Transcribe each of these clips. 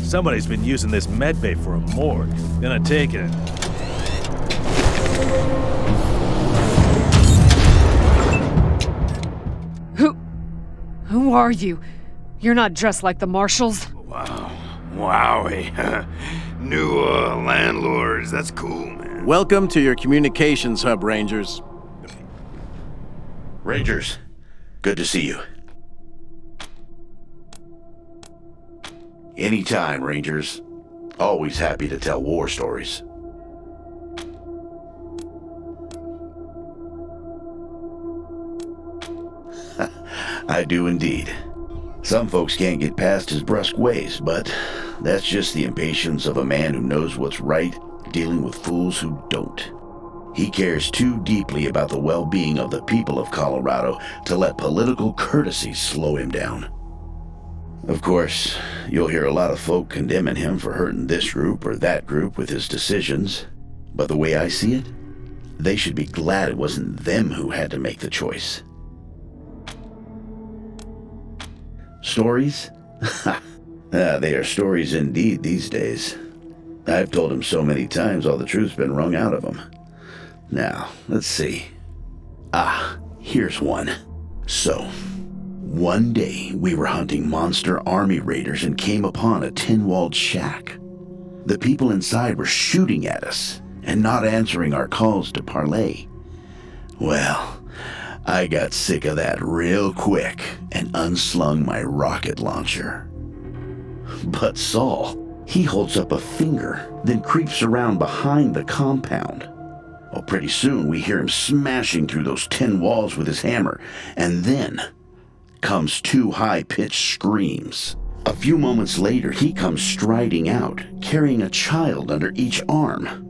Somebody's been using this medbay for a morgue. Gonna take it. Who are you? You're not dressed like the marshals. Wow. Wowie. New landlords. That's cool, man. Welcome to your communications hub, Rangers. Rangers, good to see you. Anytime, Rangers. Always happy to tell war stories. I do indeed. Some folks can't get past his brusque ways, but that's just the impatience of a man who knows what's right, dealing with fools who don't. He cares too deeply about the well-being of the people of Colorado to let political courtesy slow him down. Of course, you'll hear a lot of folk condemning him for hurting this group or that group with his decisions, but the way I see it, they should be glad it wasn't them who had to make the choice. Stories? They are stories indeed these days. I've told him so many times all the truth's been wrung out of him. Now, let's see. Here's one. So, one day we were hunting monster army raiders and came upon a tin-walled shack. The people inside were shooting at us and not answering our calls to parley. Well, I got sick of that real quick and unslung my rocket launcher. But Saul, he holds up a finger, then creeps around behind the compound. Well, pretty soon we hear him smashing through those tin walls with his hammer, and then comes two high-pitched screams. A few moments later, he comes striding out, carrying a child under each arm.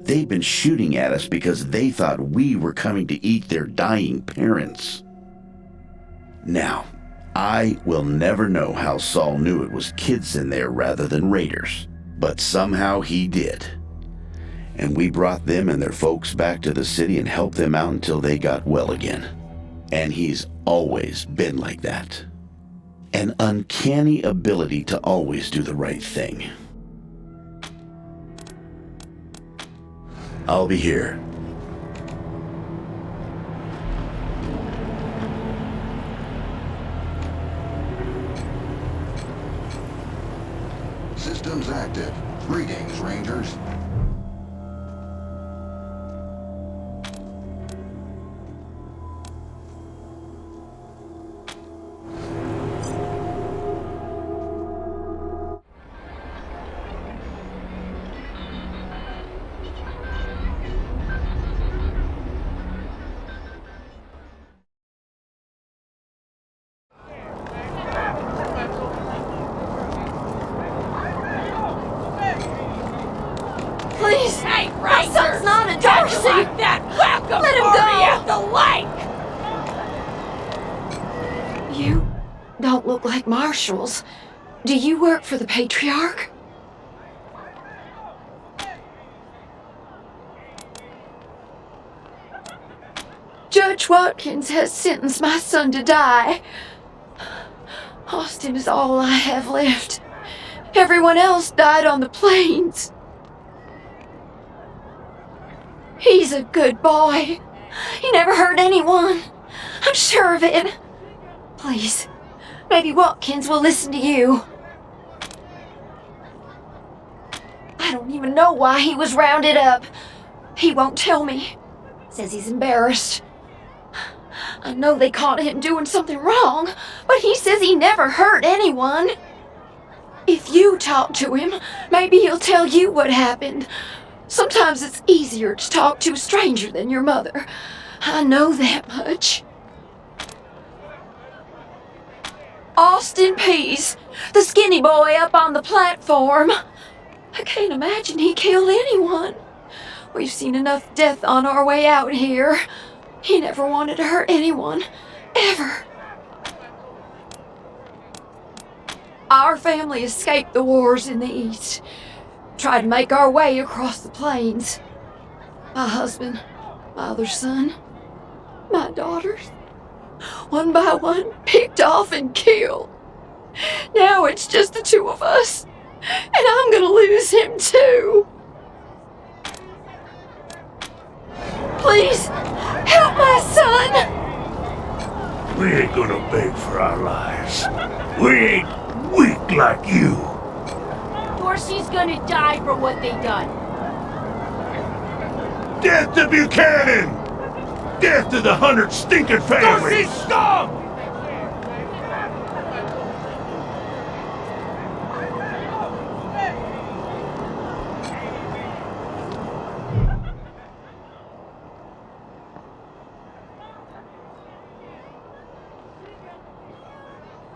They'd been shooting at us because they thought we were coming to eat their dying parents. Now, I will never know how Saul knew it was kids in there rather than raiders, but somehow he did. And we brought them and their folks back to the city and helped them out until they got well again. And he's always been like that. An uncanny ability to always do the right thing. I'll be here. Systems active. Greetings, Rangers. Please, hey, my son's not a Darcy. Like that welcome Let him go. At the lake. You don't look like marshals. Do you work for the Patriarch? Judge Watkins has sentenced my son to die. Austin is all I have left. Everyone else died on the plains. He's a good boy. He never hurt anyone. I'm sure of it. Please, maybe Watkins will listen to you. I don't even know why he was rounded up. He won't tell me. Says he's embarrassed. I know they caught him doing something wrong, but he says he never hurt anyone. If you talk to him, maybe he'll tell you what happened. Sometimes it's easier to talk to a stranger than your mother. I know that much. Austin Pease, the skinny boy up on the platform. I can't imagine he killed anyone. We've seen enough death on our way out here. He never wanted to hurt anyone, ever. Our family escaped the wars in the East. Tried to make our way across the plains. My husband, my other son, my daughters, one by one picked off and killed. Now it's just the two of us. and I'm gonna lose him too. Please, help my son! We ain't gonna beg for our lives. We ain't weak like you. Dorsey's gonna die for what they done. Death to Buchanan! Death to the 100 stinking families! Dorsey, stop!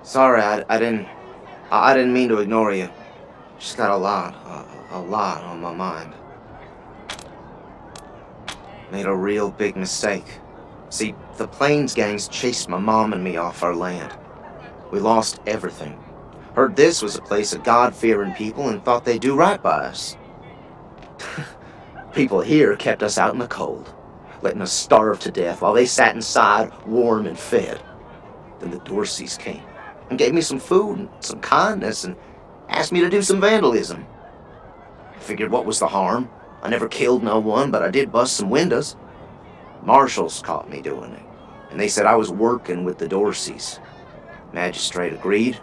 Sorry, I didn't mean to ignore you. Just got a lot on my mind. Made a real big mistake. See, the Plains gangs chased my mom and me off our land. We lost everything. Heard this was a place of God-fearing people and thought they'd do right by us. People here kept us out in the cold, letting us starve to death while they sat inside, warm and fed. Then the Dorseys came and gave me some food and some kindness and asked me to do some vandalism. I figured what was the harm? I never killed no one, but I did bust some windows. Marshals caught me doing it, and they said I was working with the Dorseys. Magistrate agreed,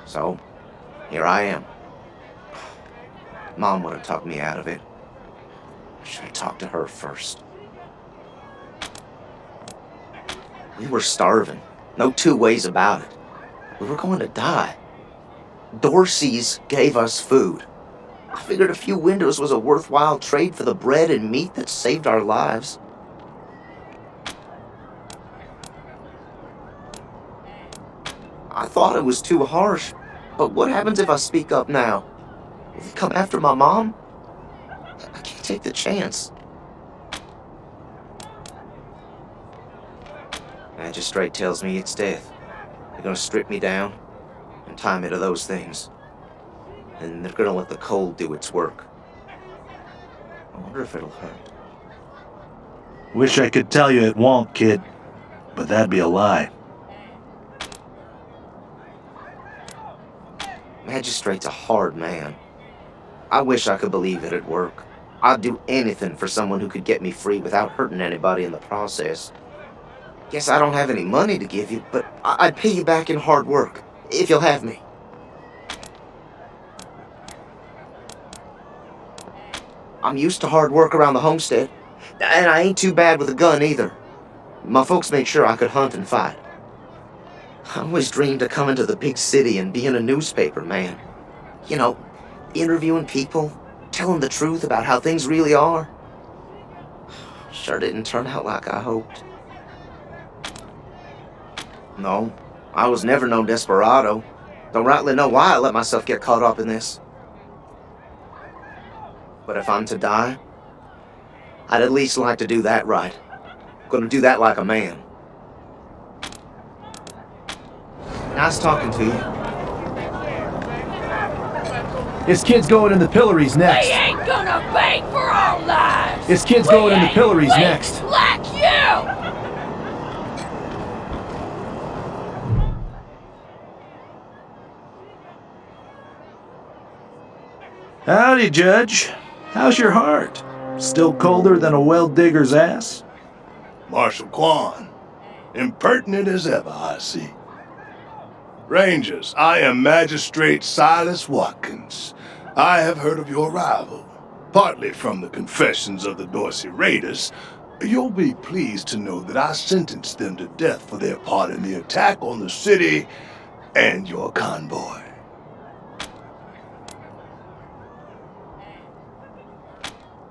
so here I am. Mom would have talked me out of it. I should have talked to her first. We were starving, no two ways about it. We were going to die. Dorseys gave us food. I figured a few windows was a worthwhile trade for the bread and meat that saved our lives. I thought it was too harsh, but what happens if I speak up now? Will they come after my mom? I can't take the chance. Magistrate tells me it's death. They're gonna strip me down and tie me to those things. And they're gonna let the cold do its work. I wonder if it'll hurt. Wish I could tell you it won't, kid. But that'd be a lie. Magistrate's a hard man. I wish I could believe it'd work. I'd do anything for someone who could get me free without hurting anybody in the process. Guess I don't have any money to give you, but I'd pay you back in hard work, if you'll have me. I'm used to hard work around the homestead, and I ain't too bad with a gun either. My folks made sure I could hunt and fight. I always dreamed of coming to the big city and being a newspaper man. You know, interviewing people, telling the truth about how things really are. Sure didn't turn out like I hoped. No, I was never no desperado. Don't rightly know why I let myself get caught up in this. But if I'm to die, I'd at least like to do that right. I'm gonna do that like a man. Nice talking to you. This kid's going in the pillories next. We ain't gonna beg for our lives! This kid's going in the pillories next. Like you! Howdy, Judge. How's your heart? Still colder than a well digger's ass? Marshal Quan, impertinent as ever, I see. Rangers, I am Magistrate Silas Watkins. I have heard of your arrival, partly from the confessions of the Dorsey Raiders. You'll be pleased to know that I sentenced them to death for their part in the attack on the city and your convoy.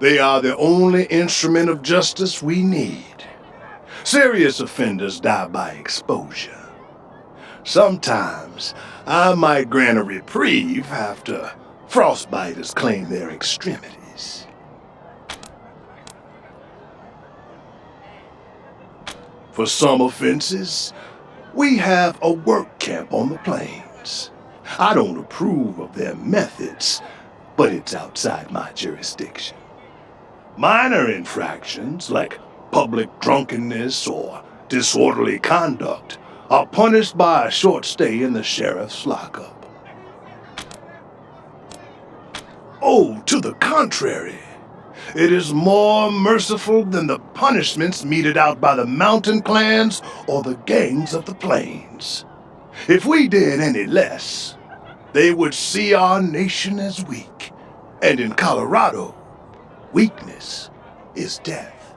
They are the only instrument of justice we need. Serious offenders die by exposure. Sometimes I might grant a reprieve after frostbiters claim their extremities. For some offenses, we have a work camp on the plains. I don't approve of their methods, but it's outside my jurisdiction. Minor infractions, like public drunkenness or disorderly conduct, are punished by a short stay in the sheriff's lockup. Oh, to the contrary. It is more merciful than the punishments meted out by the mountain clans or the gangs of the plains. If we did any less, they would see our nation as weak. And in Colorado, weakness is death.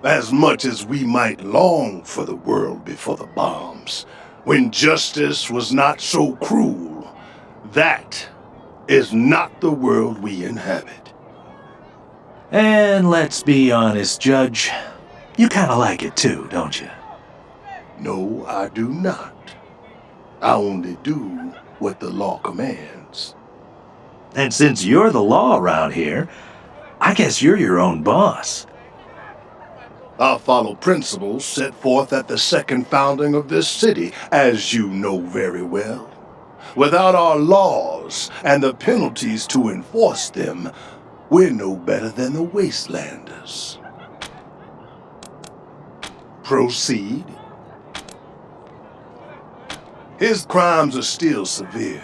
As much as we might long for the world before the bombs, when justice was not so cruel, that is not the world we inhabit. And let's be honest, Judge. You kinda like it too, don't you? No, I do not. I only do what the law commands. And since you're the law around here, I guess you're your own boss. I follow principles set forth at the second founding of this city, as you know very well. Without our laws and the penalties to enforce them, we're no better than the Wastelanders. Proceed. His crimes are still severe.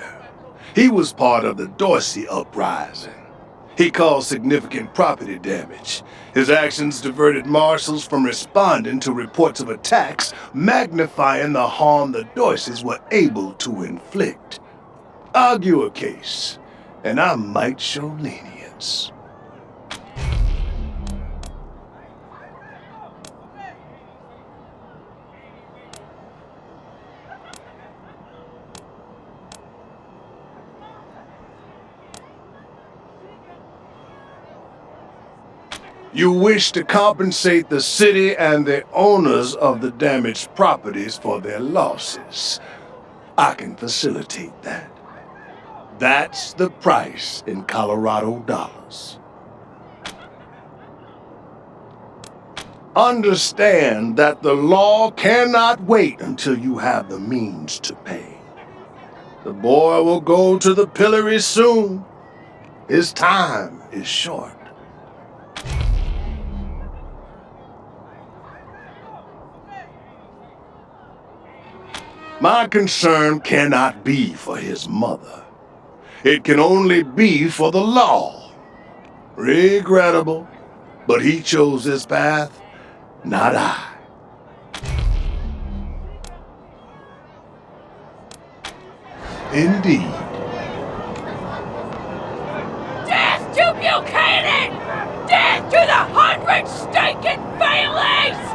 He was part of the Dorsey uprising. He caused significant property damage. His actions diverted marshals from responding to reports of attacks, magnifying the harm the Dorseys were able to inflict. Argue a case, and I might show lenience. You wish to compensate the city and the owners of the damaged properties for their losses. I can facilitate that. That's the price in Colorado dollars. Understand that the law cannot wait until you have the means to pay. The boy will go to the pillory soon. His time is short. My concern cannot be for his mother. It can only be for the law. Regrettable, but he chose this path, not I. Indeed. Death to Buchanan! Death to the 100 stinking Baileys!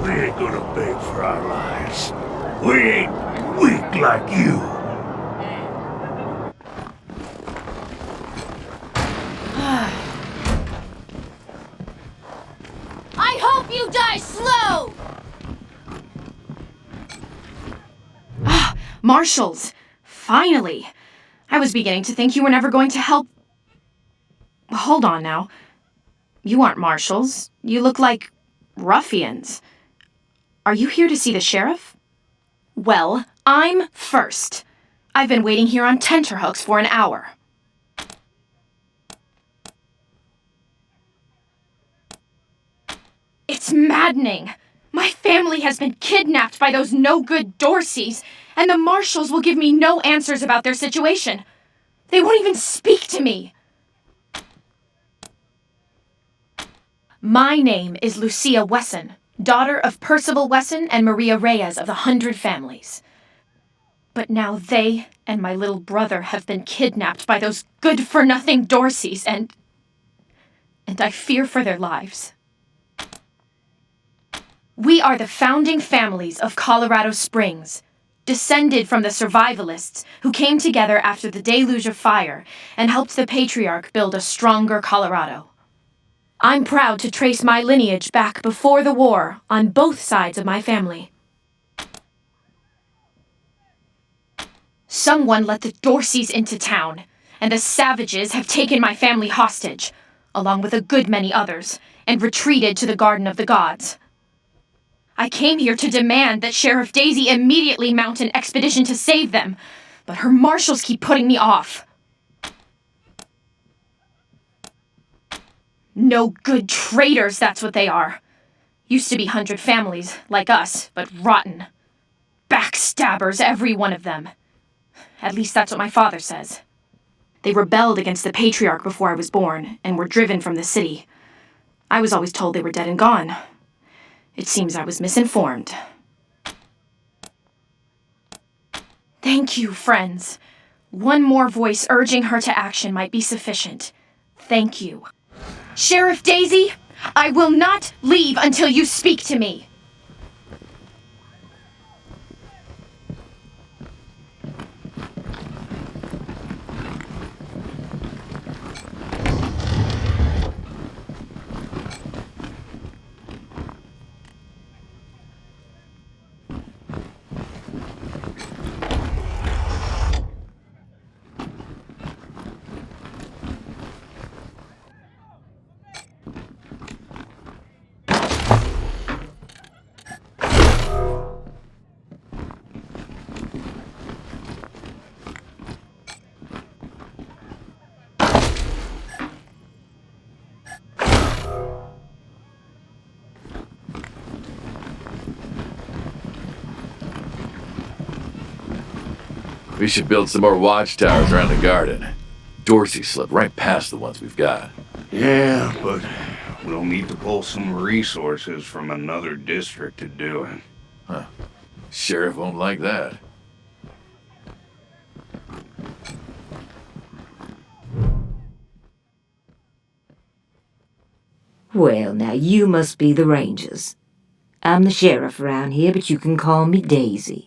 We ain't gonna beg for our lives. We ain't weak like you. I hope you die slow! Marshals! Finally! I was beginning to think you were never going to help. Hold on now. You aren't marshals. You look like ruffians. Are you here to see the sheriff? Well, I'm first. I've been waiting here on tenterhooks for an hour. It's maddening. My family has been kidnapped by those no-good Dorseys, and the marshals will give me no answers about their situation. They won't even speak to me. My name is Lucia Wesson, daughter of Percival Wesson and Maria Reyes of the 100 Families. But now they and my little brother have been kidnapped by those good-for-nothing Dorseys, and I fear for their lives. We are the founding families of Colorado Springs, descended from the survivalists who came together after the deluge of fire and helped the Patriarch build a stronger Colorado. I'm proud to trace my lineage back before the war on both sides of my family. Someone let the Dorseys into town, and the savages have taken my family hostage, along with a good many others, and retreated to the Garden of the Gods. I came here to demand that Sheriff Daisy immediately mount an expedition to save them, but her marshals keep putting me off. No good traitors, that's what they are. Used to be 100 families, like us, but rotten. Backstabbers, every one of them. At least that's what my father says. They rebelled against the Patriarch before I was born, and were driven from the city. I was always told they were dead and gone. It seems I was misinformed. Thank you, friends. One more voice urging her to action might be sufficient. Thank you. Sheriff Daisy, I will not leave until you speak to me. We should build some more watchtowers around the garden. Dorsey slipped right past the ones we've got. Yeah, but we'll need to pull some resources from another district to do it. Huh. Sheriff won't like that. Well, now you must be the Rangers. I'm the sheriff around here, but you can call me Daisy.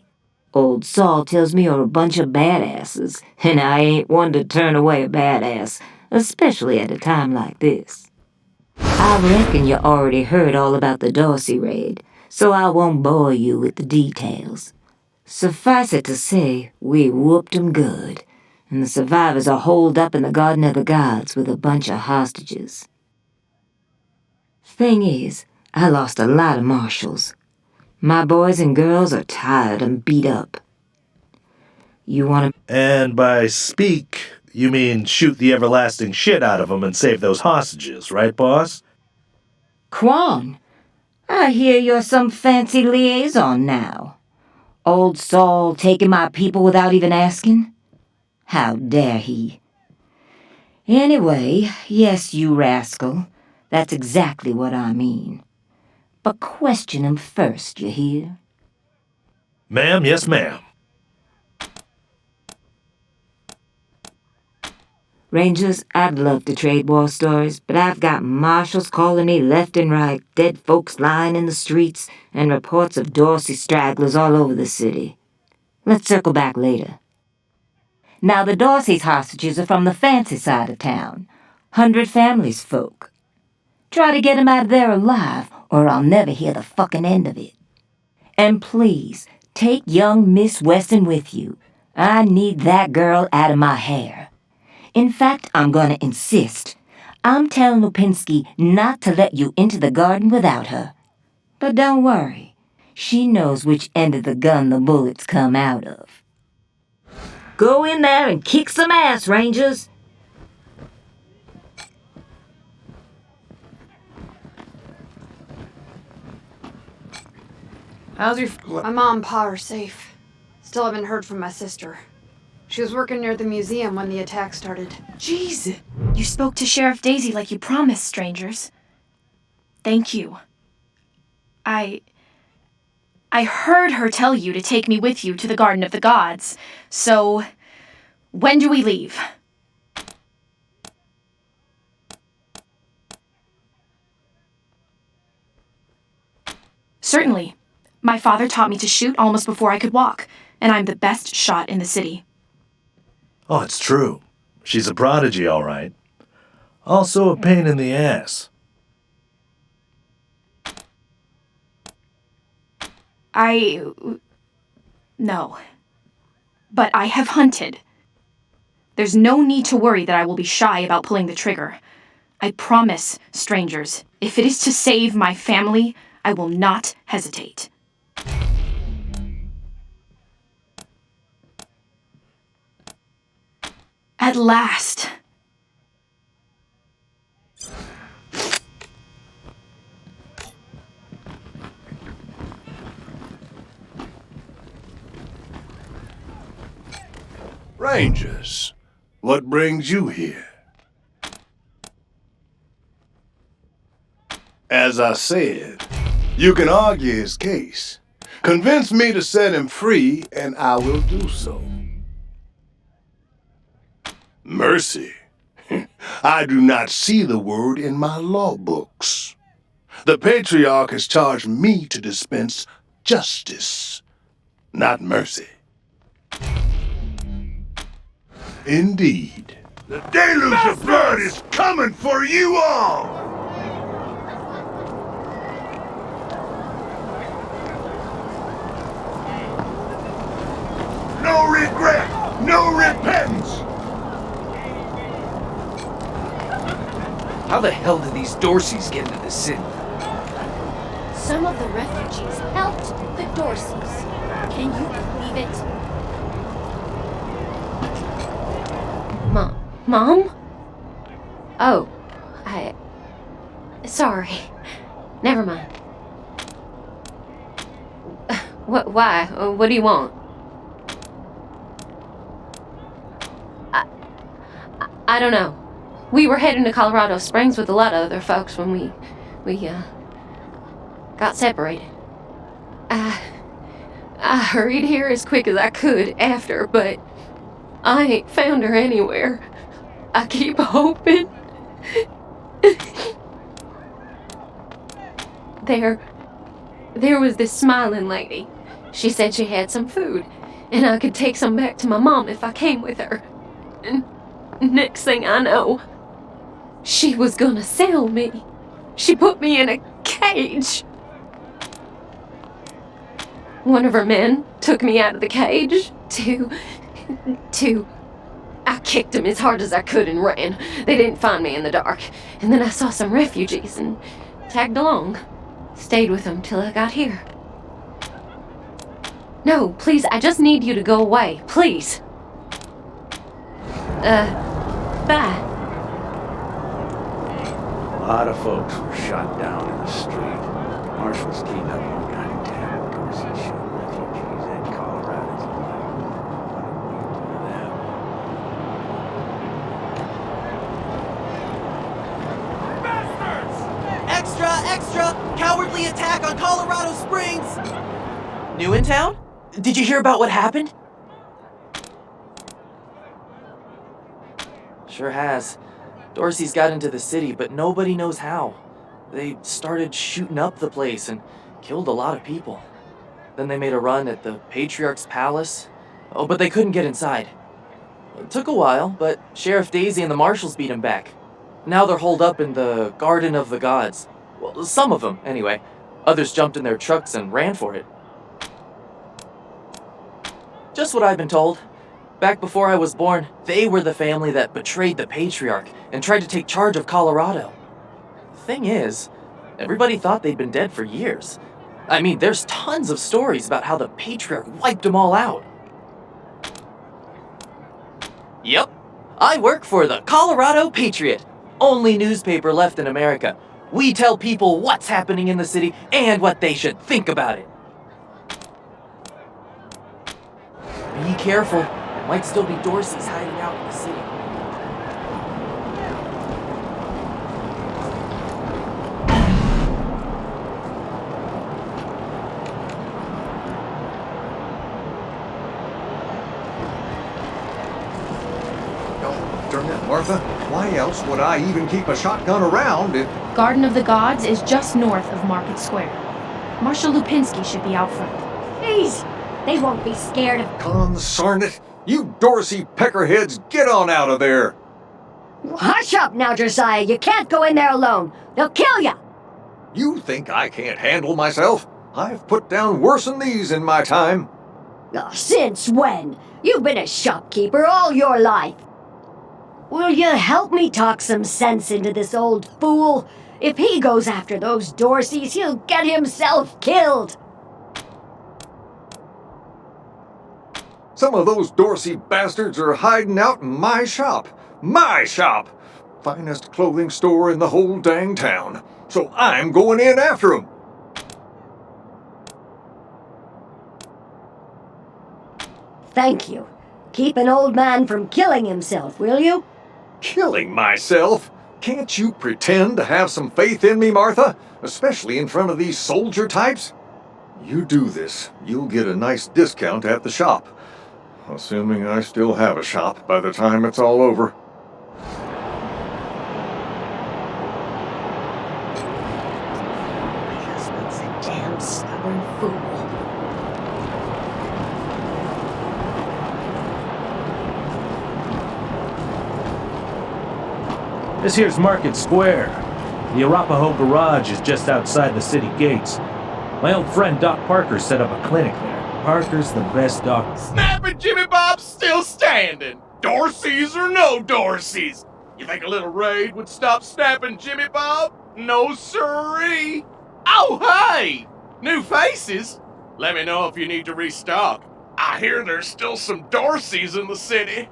Old Saul tells me you're a bunch of badasses, and I ain't one to turn away a badass, especially at a time like this. I reckon you already heard all about the Dorsey raid, so I won't bore you with the details. Suffice it to say, we whooped 'em good, and the survivors are holed up in the Garden of the Gods with a bunch of hostages. Thing is, I lost a lot of marshals. My boys and girls are tired and beat up. You want to... And by speak, you mean shoot the everlasting shit out of them and save those hostages, right, boss? Quan, I hear you're some fancy liaison now. Old Saul taking my people without even asking? How dare he? Anyway, yes, you rascal. That's exactly what I mean. But question him first, you hear? Ma'am, yes, ma'am. Rangers, I'd love to trade war stories, but I've got marshals calling me left and right, dead folks lying in the streets, and reports of Dorsey stragglers all over the city. Let's circle back later. Now, the Dorsey's hostages are from the fancy side of town. 100 families folk. Try to get 'em out of there alive, or I'll never hear the fucking end of it. And please, take young Miss Weston with you. I need that girl out of my hair. In fact, I'm gonna insist. I'm telling Lupinski not to let you into the garden without her. But don't worry. She knows which end of the gun the bullets come out of. Go in there and kick some ass, Rangers! How's your... My mom and pa are safe. Still haven't heard from my sister. She was working near the museum when the attack started. Jeez, you spoke to Sheriff Daisy like you promised, strangers. Thank you. I heard her tell you to take me with you to the Garden of the Gods. So, when do we leave? Certainly. My father taught me to shoot almost before I could walk, and I'm the best shot in the city. Oh, it's true. She's a prodigy, all right. Also a pain in the ass. No. But I have hunted. There's no need to worry that I will be shy about pulling the trigger. I promise, strangers, if it is to save my family, I will not hesitate. At last. Rangers, what brings you here? As I said, you can argue his case. Convince me to set him free, and I will do so. Mercy. I do not see the word in my law books. The Patriarch has charged me to dispense justice, not mercy. Indeed. The deluge of blood is coming for you all! No regret! No repentance! How the hell did these Dorseys get into the city? Some of the refugees helped the Dorseys. Can you believe it? Mom? Oh, sorry. Never mind. Why? What do you want? I don't know. We were heading to Colorado Springs with a lot of other folks when we got separated. I hurried here as quick as I could after, but I ain't found her anywhere. I keep hoping. There was this smiling lady. She said she had some food, and I could take some back to my mom if I came with her. And next thing I know, she was gonna sell me. She put me in a cage. One of her men took me out of the cage I kicked him as hard as I could and ran. They didn't find me in the dark. And then I saw some refugees and tagged along. Stayed with them till I got here. No, please, I just need you to go away. Please. Bye. A lot of folks were shot down in the street. Marshals keyed up on goddamn Dorsey shooting refugees and Colorado's alike. What did we do to them? Extra! Extra! Cowardly attack on Colorado Springs! New in town? Did you hear about what happened? Sure has. Dorsey's got into the city, but nobody knows how. They started shooting up the place and killed a lot of people. Then they made a run at the Patriarch's palace. Oh, but they couldn't get inside. It took a while, but Sheriff Daisy and the marshals beat him back. Now they're holed up in the Garden of the Gods. Well, some of them, anyway. Others jumped in their trucks and ran for it. Just what I've been told. Back before I was born, they were the family that betrayed the Patriarch and tried to take charge of Colorado. The thing is, everybody thought they'd been dead for years. I mean, there's tons of stories about how the Patriarch wiped them all out. Yep, I work for the Colorado Patriot, only newspaper left in America. We tell people what's happening in the city and what they should think about it. Be careful. Might still be Dorseys hiding out in the city. Darn it, Martha. Why else would I even keep a shotgun around if... Garden of the Gods is just north of Market Square. Marshal Lupinski should be out front. Please, they won't be scared of... Consarn it! You Dorsey peckerheads, get on out of there! Hush up now, Josiah. You can't go in there alone. They'll kill you. You think I can't handle myself? I've put down worse than these in my time. Oh, since when? You've been a shopkeeper all your life. Will you help me talk some sense into this old fool? If he goes after those Dorseys, he'll get himself killed. Some of those Dorsey bastards are hiding out in my shop. My shop! Finest clothing store in the whole dang town. So I'm going in after them. Thank you. Keep an old man from killing himself, will you? Killing myself? Can't you pretend to have some faith in me, Martha? Especially in front of these soldier types? You do this, you'll get a nice discount at the shop. Assuming I still have a shop by the time it's all over. Husband's a damn stubborn fool. This here's Market Square. The Arapahoe Garage is just outside the city gates. My old friend Doc Parker set up a clinic there. Parker's the best doc. Snapping Jimmy Bob's still standing. Dorsey's or no Dorsey's. You think a little raid would stop snapping Jimmy Bob? No siree. Oh, hey! New faces? Let me know if you need to restock. I hear there's still some Dorseys in the city.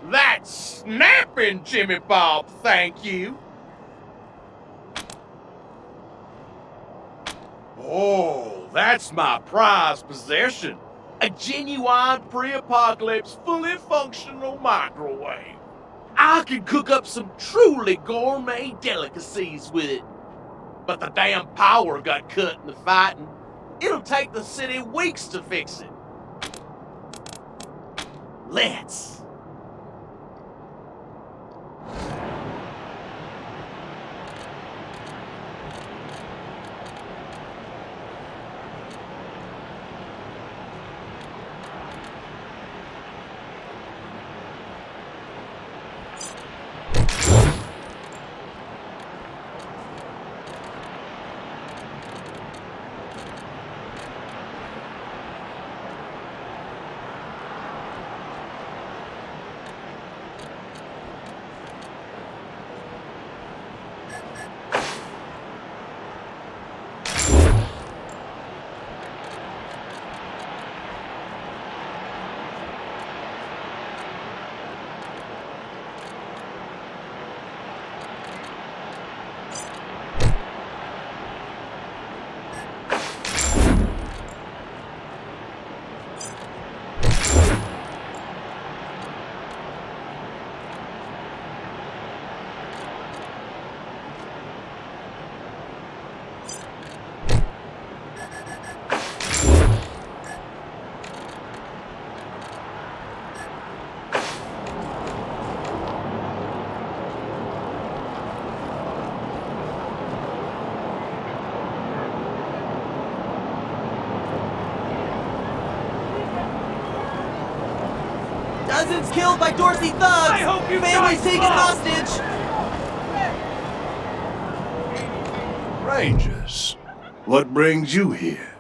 That's snapping Jimmy Bob, thank you. Oh, that's my prized possession. A genuine pre-apocalypse, fully functional microwave. I could cook up some truly gourmet delicacies with it. But the damn power got cut in the fighting. It'll take the city weeks to fix it. Let's. Dozens killed by Dorsey thugs! I hope you Families taken hostage! Rangers, what brings you here?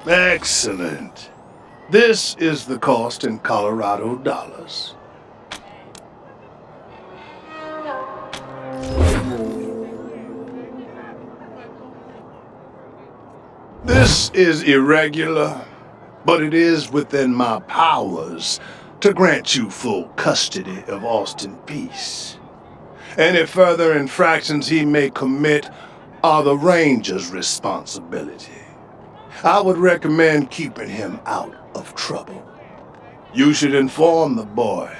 Excellent. This is the cost in Colorado dollars. This is irregular, but it is within my powers to grant you full custody of Austin Peace. Any further infractions he may commit are the Ranger's responsibility. I would recommend keeping him out of trouble. You should inform the boy.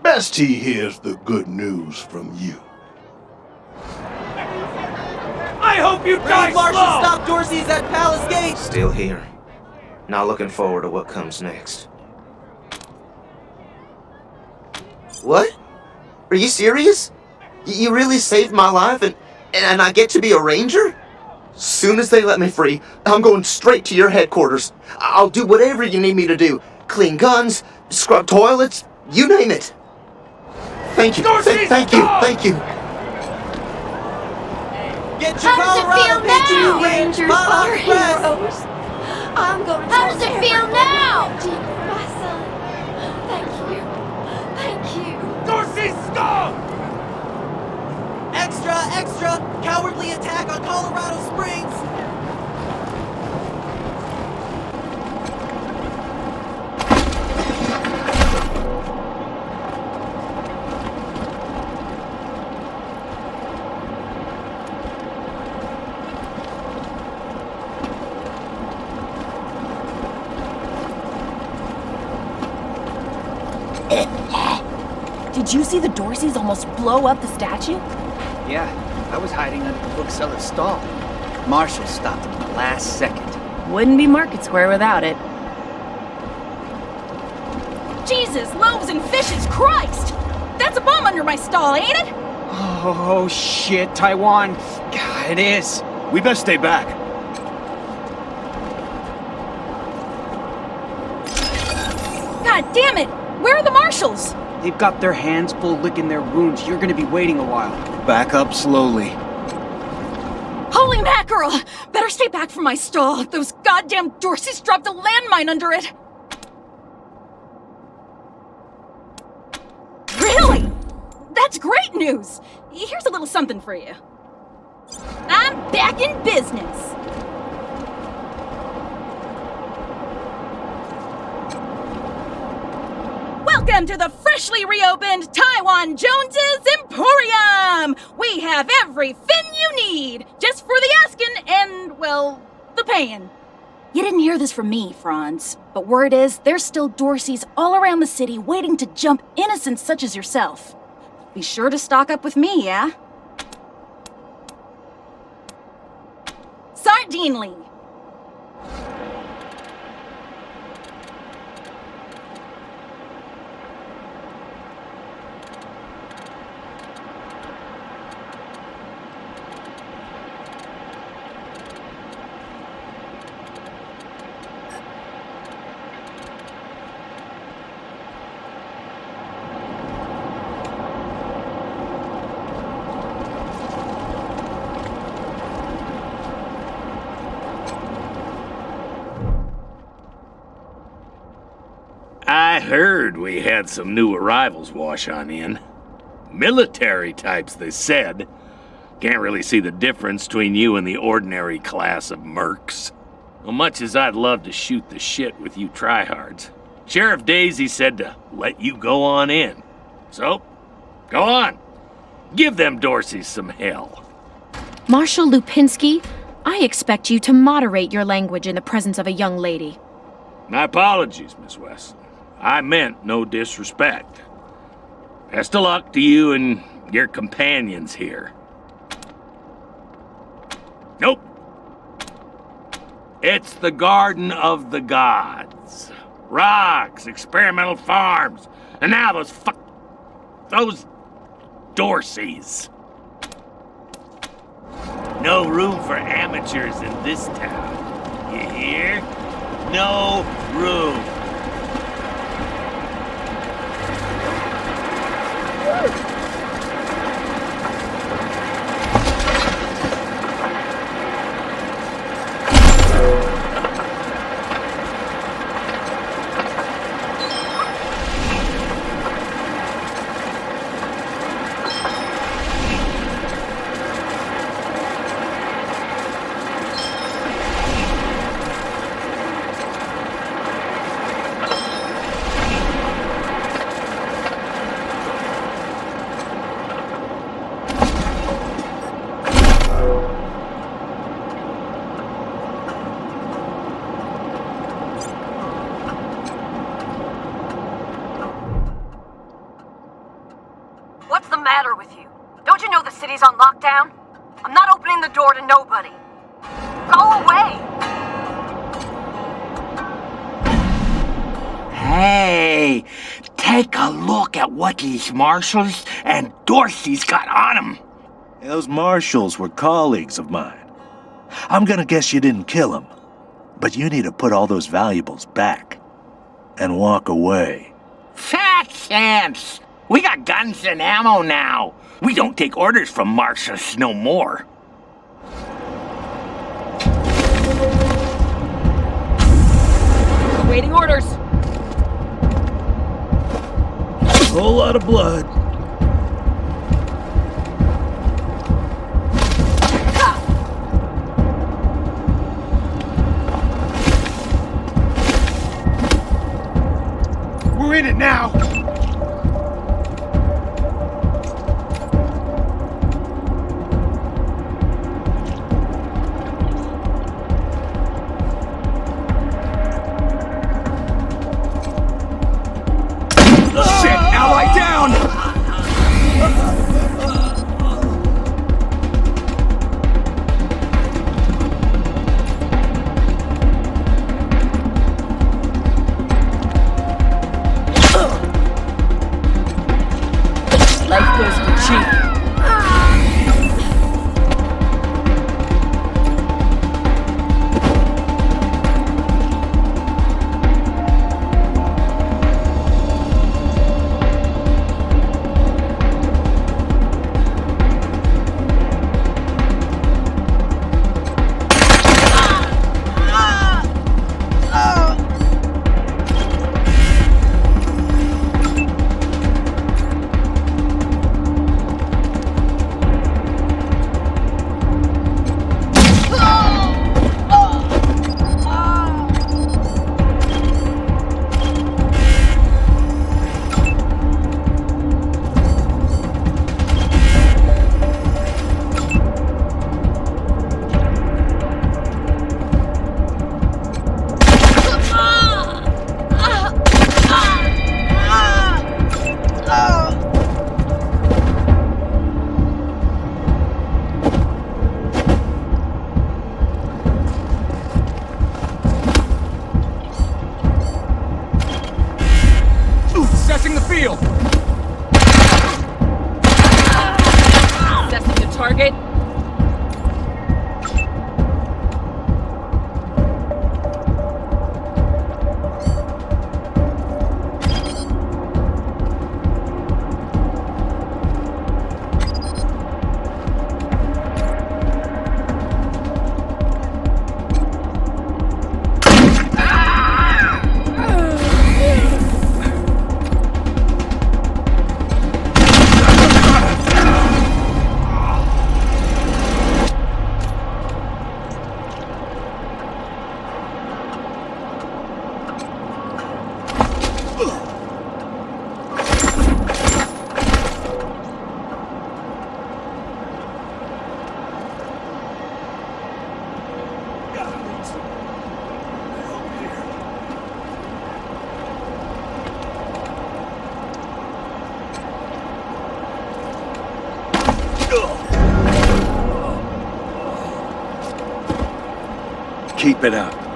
Best he hears the good news from you. I hope you die slow! Marshal stop Dorsey's at Palace Gate! Still here. Not looking forward to what comes next. What? Are you serious? You really saved my life and I get to be a ranger? Soon as they let me free, I'm going straight to your headquarters. I'll do whatever you need me to do. Clean guns, scrub toilets, you name it. Thank you, thank you, thank you. Get your Colorado You Rangers are heroes. I'm going to How does it feel now? My son. Thank you. Thank you. Dorsey scum! Extra, extra! Cowardly attack on Colorado Springs! Did you see the Dorseys almost blow up the statue? Yeah, I was hiding under the bookseller's stall. Marshall stopped him at the last second. Wouldn't be Market Square without it. Jesus, loaves and fishes, Christ! That's a bomb under my stall, ain't it? Oh, shit, Taiwan. God, it is. We best stay back. God damn it! Where are the marshals? They've got their hands full licking their wounds. You're gonna be waiting a while. Back up slowly. Holy mackerel! Better stay back from my stall. Those goddamn Dorseys dropped a landmine under it. Really? That's great news! Here's a little something for you. I'm back in business. Welcome to the freshly reopened Taiwan Jones's Emporium! We have every fin you need, just for the asking and, well, the paying. You didn't hear this from me, Franz, but word is there's still Dorseys all around the city waiting to jump innocents such as yourself. Be sure to stock up with me, yeah? Sardinely. I heard we had some new arrivals wash on in. Military types, they said. Can't really see the difference between you and the ordinary class of mercs. Well, much as I'd love to shoot the shit with you tryhards, Sheriff Daisy said to let you go on in. So, go on. Give them Dorseys some hell. Marshal Lupinski, I expect you to moderate your language in the presence of a young lady. My apologies, Miss Weston. I meant no disrespect. Best of luck to you and your companions here. Nope. It's the Garden of the Gods. Rocks, experimental farms, and now those Dorseys. No room for amateurs in this town. You hear? No room. What's the matter with you? Don't you know the city's on lockdown? I'm not opening the door to nobody. Go away! Hey, take a look at what these marshals and Dorseys got on them. Those marshals were colleagues of mine. I'm gonna guess you didn't kill them, but you need to put all those valuables back and walk away. Fat chance! We got guns and ammo now. We don't take orders from marshals no more. Awaiting orders. A whole lot of blood. We're in it now. Shit, ally down! Keep it up.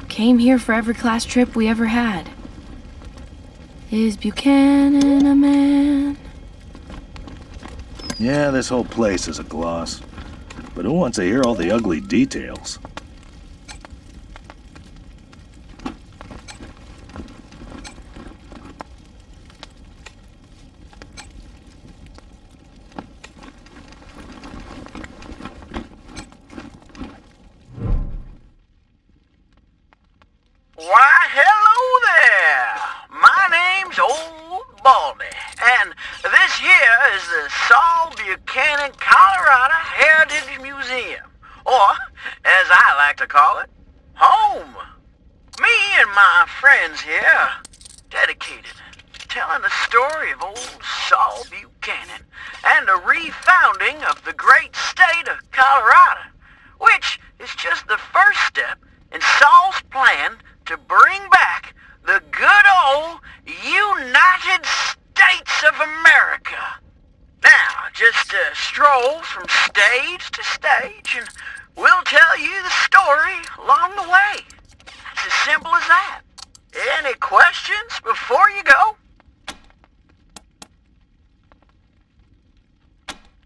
Came here for every class trip we ever had. Is Buchanan a man? Yeah, this whole place is a gloss. But who wants to hear all the ugly details? Why, hello there! My name's Old Baldy, and this here is the Saul Buchanan, Colorado Heritage Museum, or, as I like to call it, home. Me and my friends here are dedicated to telling the story of old Saul Buchanan and the refounding of the great state of Colorado, which is just the first step in Saul's plan to bring back the good old United States of America. Now, just stroll from stage to stage and we'll tell you the story along the way. It's as simple as that. Any questions before you go?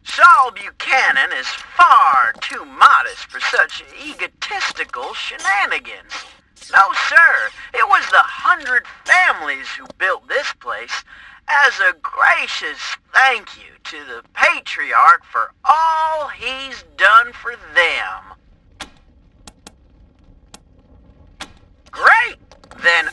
Saul Buchanan is far too modest for such egotistical shenanigans. No, sir, it was the 100 families who built this place as a gracious thank you to the Patriarch for all he's done for them. Great! Then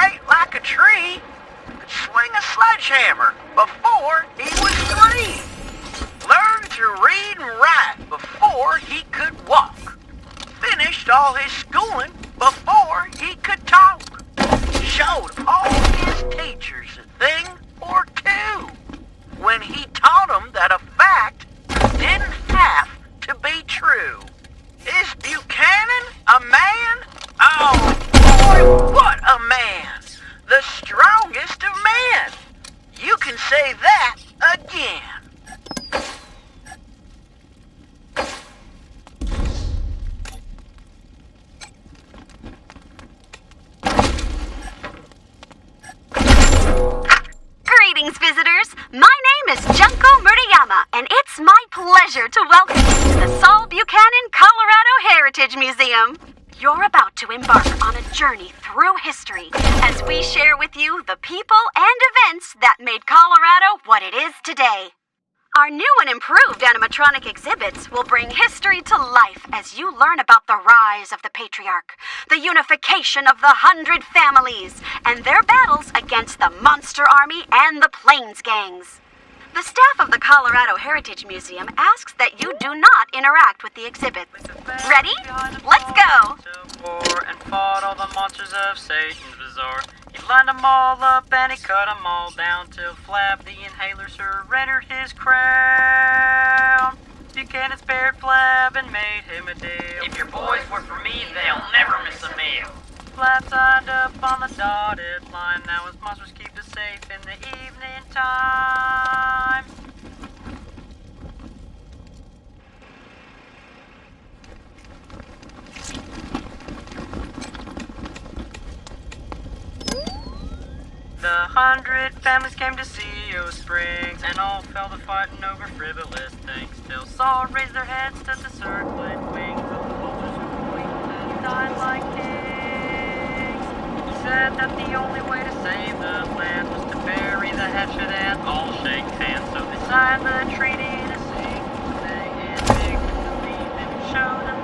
straight like a tree, could swing a sledgehammer before he was 3. Learned to read and write before he could walk. Finished all his schooling before he could talk. Showed all his teachers a thing or two when he taught them that a fact didn't have to be true. Is Buchanan a man? Oh boy, what a man! The strongest of men! You can say that again. Greetings, visitors. My name is Junko Murayama, and it's my pleasure to welcome you to the Saul Buchanan, Colorado Heritage Museum. You're about to embark on a journey through history as we share with you the people and events that made Colorado what it is today. Our new and improved animatronic exhibits will bring history to life as you learn about the rise of the Patriarch, the unification of the 100 families, and their battles against the Monster Army and the Plains Gangs. The staff of the Colorado Heritage Museum asks that you do not interact with the exhibits. Ready? Let's go! And fought all the monsters of Satan's Bazaar. He lined them all up and he cut them all down till Flab the Inhaler surrendered his crown. Buchanan spared Flab and made him a deal. If your boys work for me, they'll never miss a meal. Flab signed up on the dotted line. Now his monsters keep us safe in the evening time. The 100 families came to CO Springs, and all fell to fighting over frivolous things. Till Saul raised their heads to the circlet wings of the soldiers who waited to die like kings. He said that the only way to save the land was to bury the hatchet and all shake hands. So they signed the treaty to sing. They and big to lead them and show them